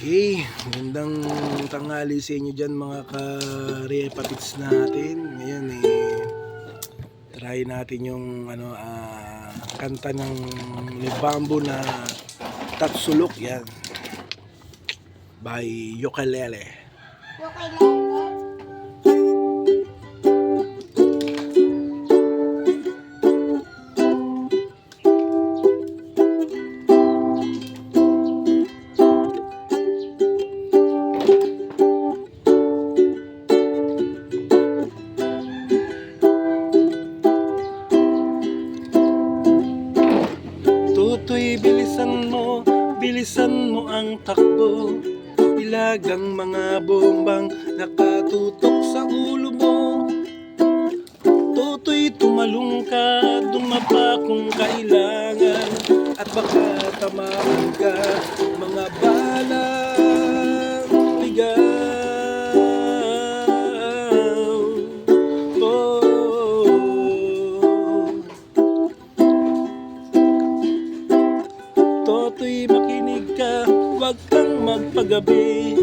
Okay, magandang tanghali sa inyo dyan mga ka-repatids natin. Ngayon try natin yung kanta ng Bamboo na Tatsulok yan by Ukulele. Tutoy, bilisan mo ang takbo. Ilagang mga bombang nakatutok sa ulo mo. Tutoy, tumalong ka, dumapa kung kailangan. At baka tamaan ka, mga balang ligaw. Totoy, makinig ka, huwag kang magpagabi.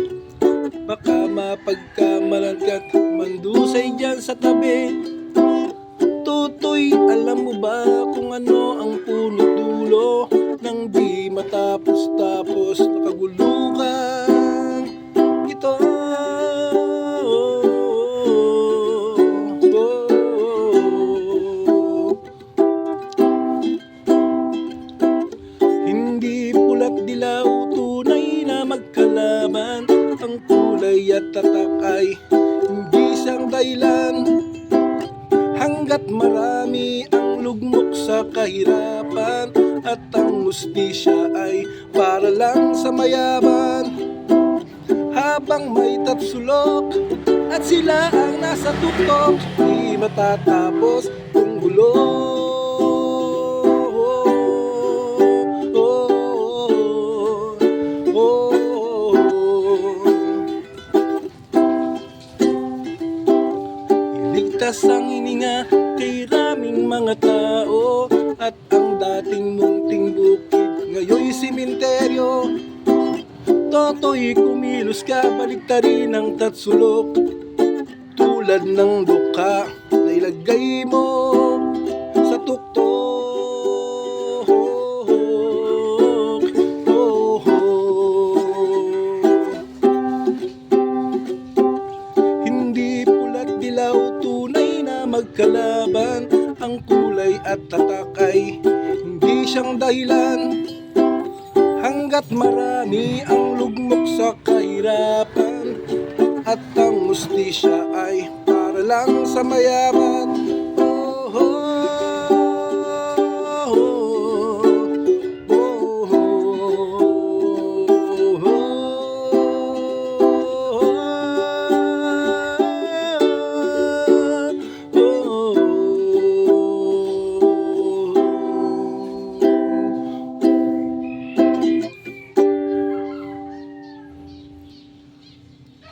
Baka mapagkamalan ka't mandusay dyan sa tabi. Totoy, alam mo ba kung ano ang punot dulo ng di matapos-tapos nakagulukan ito? Hindi pula't dilaw, tunay na magkalaban. Ang kulay at tatak ay hindi siyang dahilan. Hanggat marami ang lugmok sa kahirapan, at ang hustisya ay para lang sa mayaman. Habang may tatsulok at sila ang nasa tuktok, di matatapos kung gulo. Iligtas ang hininga kay raming mga tao, at ang dating munting bukid ngayon'y simenteryo. Totoy, kumilos ka, baliktarin ang tatsulok. Tulad ng duka na ilagay mo sa tuktok. Hindi pula't dilaw, tunay na magkalaban. Ang kulay at tatak ay hindi siyang dahilan. Hanggat marami ang lugmok sa kahirapan, at ang hustisya ay para lang sa mayaman.